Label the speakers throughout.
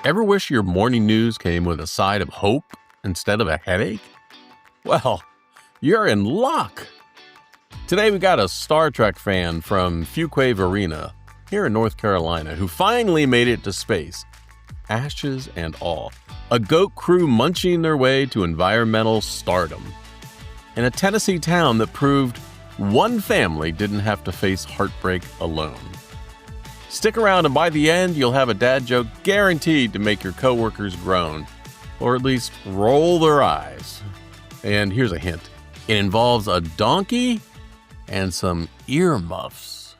Speaker 1: Ever wish your morning news came with a side of hope instead of a headache? Well, you're in luck. Today we got a Star Trek fan from Fuquay Varina here in North Carolina who finally made it to space, ashes and all. A goat crew munching their way to environmental stardom. In a Tennessee town that proved one family didn't have to face heartbreak alone. Stick around and by the end, you'll have a dad joke guaranteed to make your coworkers groan, or at least roll their eyes. And here's a hint. It involves a donkey and some earmuffs.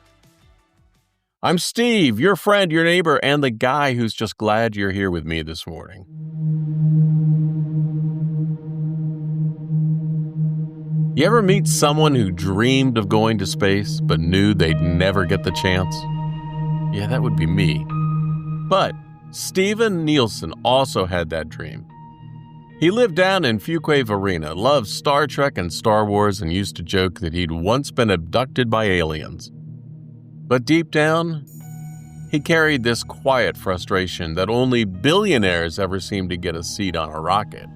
Speaker 1: I'm Steve, your friend, your neighbor, and the guy who's just glad you're here with me this morning. You ever meet someone who dreamed of going to space but knew they'd never get the chance? Yeah, that would be me. But Karin Neilson also had that dream. He lived down in Fuquay Varina, loved Star Trek and Star Wars, and used to joke that he'd once been abducted by aliens. But deep down, he carried this quiet frustration that only billionaires ever seem to get a seat on a rocket.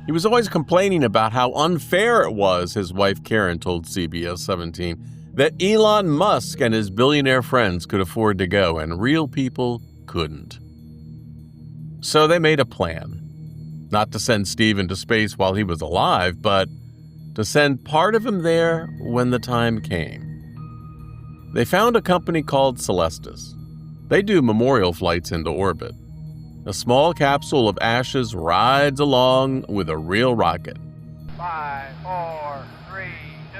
Speaker 1: He was always complaining about how unfair it was, his wife Karin told CBS 17, that Elon Musk and his billionaire friends could afford to go and real people couldn't. So they made a plan. Not to send Steve into space while he was alive, but to send part of him there when the time came. They found a company called Celestis. They do memorial flights into orbit. A small capsule of ashes rides along with a real rocket.
Speaker 2: 5, 4, 3, 2,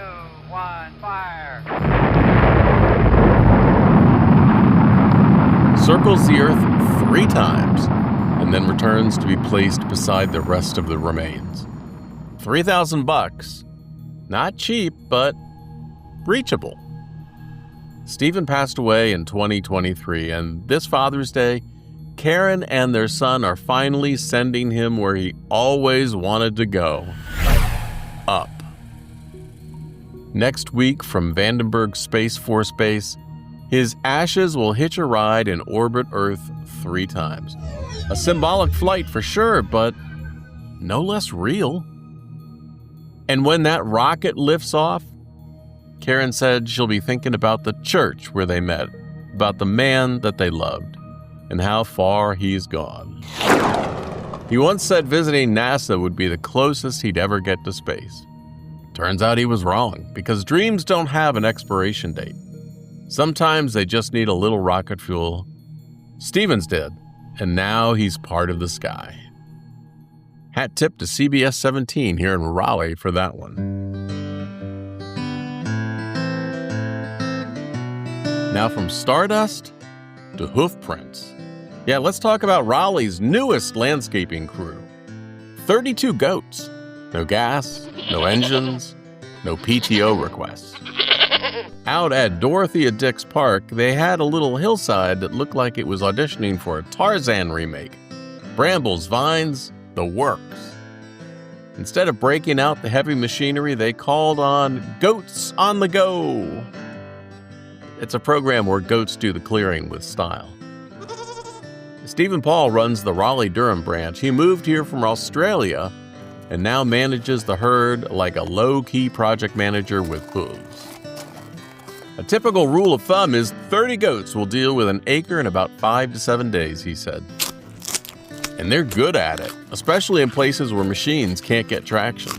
Speaker 2: 1, fire!
Speaker 1: Circles the Earth 3 times, and then returns to be placed beside the rest of the remains. $3,000. Not cheap, but reachable. Stephen passed away in 2023, and this Father's Day, Karin and their son are finally sending him where he always wanted to go. Up. Next week from Vandenberg Space Force Base, his ashes will hitch a ride and orbit Earth 3 times. A symbolic flight for sure, but no less real. And when that rocket lifts off, Karin said she'll be thinking about the church where they met, about the man that they loved, and how far he's gone. He once said visiting NASA would be the closest he'd ever get to space. Turns out he was wrong, because dreams don't have an expiration date. Sometimes they just need a little rocket fuel. Stevens did, and now he's part of the sky. Hat tip to CBS 17 here in Raleigh for that one. Now from stardust to hoof prints. Yeah, let's talk about Raleigh's newest landscaping crew. 32 goats. No gas, no engines, no PTO requests. Out at Dorothea Dix Park, they had a little hillside that looked like it was auditioning for a Tarzan remake. Brambles, vines, the works. Instead of breaking out the heavy machinery, they called on Goats on the Go. It's a program where goats do the clearing with style. Stephen Paul runs the Raleigh-Durham branch. He moved here from Australia and now manages the herd like a low-key project manager with hooves. A typical rule of thumb is 30 goats will deal with an acre in about 5 to 7 days, he said. And they're good at it, especially in places where machines can't get traction.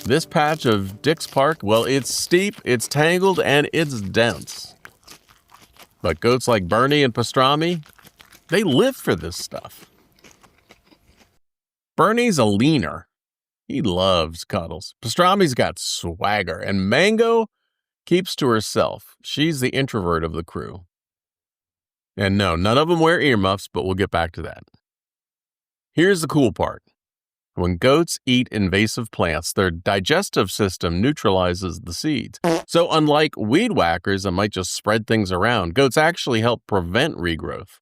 Speaker 1: This patch of Dix Park, well, it's steep, it's tangled, and it's dense. But goats like Bernie and Pastrami, they live for this stuff. Bernie's a leaner. He loves cuddles. Pastrami's got swagger, and Mango keeps to herself. She's the introvert of the crew. And no, none of them wear earmuffs, but we'll get back to that. Here's the cool part. When goats eat invasive plants, their digestive system neutralizes the seeds. So unlike weed whackers that might just spread things around, goats actually help prevent regrowth.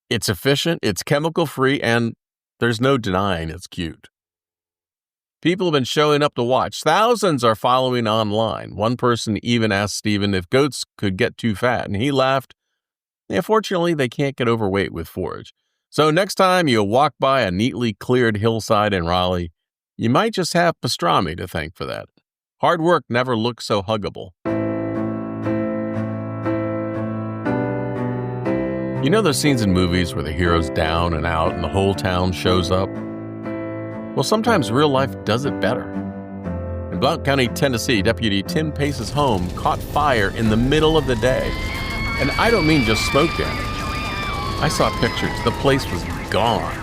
Speaker 1: It's efficient, it's chemical-free, and there's no denying it's cute. People have been showing up to watch. Thousands are following online. One person even asked Stephen if goats could get too fat, and he laughed. Fortunately, they can't get overweight with forage. So next time you walk by a neatly cleared hillside in Raleigh, you might just have pastrami to thank for that. Hard work never looked so huggable. You know those scenes in movies where the hero's down and out and the whole town shows up? Well, sometimes real life does it better. In Blount County, Tennessee, Deputy Tim Pace's home caught fire in the middle of the day. And I don't mean just smoke damage. I saw pictures. The place was gone.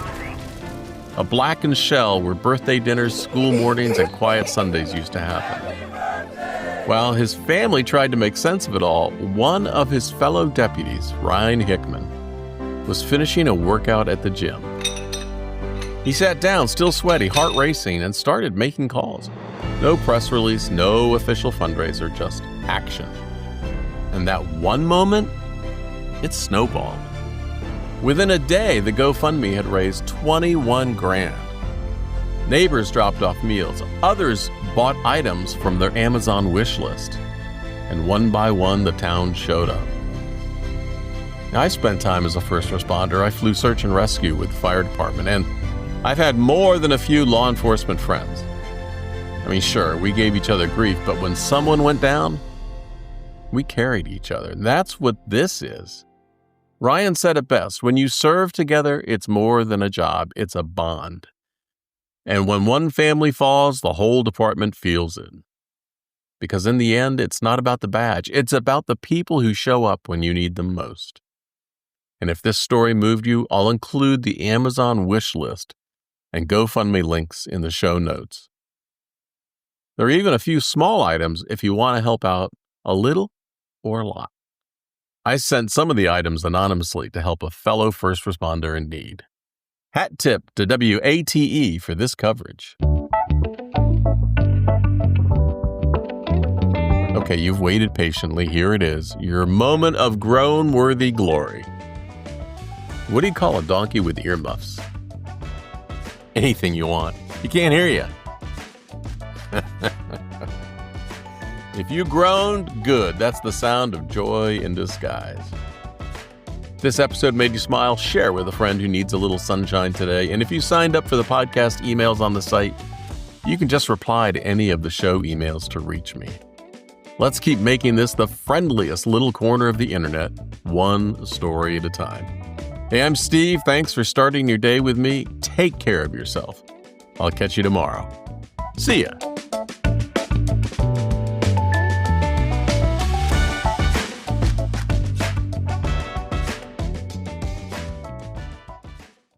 Speaker 1: A blackened shell where birthday dinners, school mornings, and quiet Sundays used to happen. While his family tried to make sense of it all, one of his fellow deputies, Ryan Hickman, was finishing a workout at the gym. He sat down, still sweaty, heart racing, and started making calls. No press release, no official fundraiser, just action. And that one moment, it snowballed. Within a day, the GoFundMe had raised $21,000. Neighbors dropped off meals. Others bought items from their Amazon wish list. And one by one, the town showed up. Now, I spent time as a first responder. I flew search and rescue with the fire department, and I've had more than a few law enforcement friends. I mean, sure, we gave each other grief, but when someone went down, we carried each other. And that's what this is. Ryan said it best. When you serve together, it's more than a job. It's a bond. And when one family falls, the whole department feels it. Because in the end, it's not about the badge. It's about the people who show up when you need them most. And if this story moved you, I'll include the Amazon wish list and GoFundMe links in the show notes. There are even a few small items if you want to help out a little or a lot. I sent some of the items anonymously to help a fellow first responder in need. Hat tip to WATE for this coverage. Okay, you've waited patiently. Here it is, your moment of groan-worthy glory. What do you call a donkey with earmuffs? Anything you want. You can't hear you. If you groaned, good. That's the sound of joy in disguise. If this episode made you smile, share with a friend who needs a little sunshine today. And if you signed up for the podcast emails on the site, you can just reply to any of the show emails to reach me. Let's keep making this the friendliest little corner of the internet, one story at a time. Hey, I'm Steve. Thanks for starting your day with me. Take care of yourself. I'll catch you tomorrow. See ya.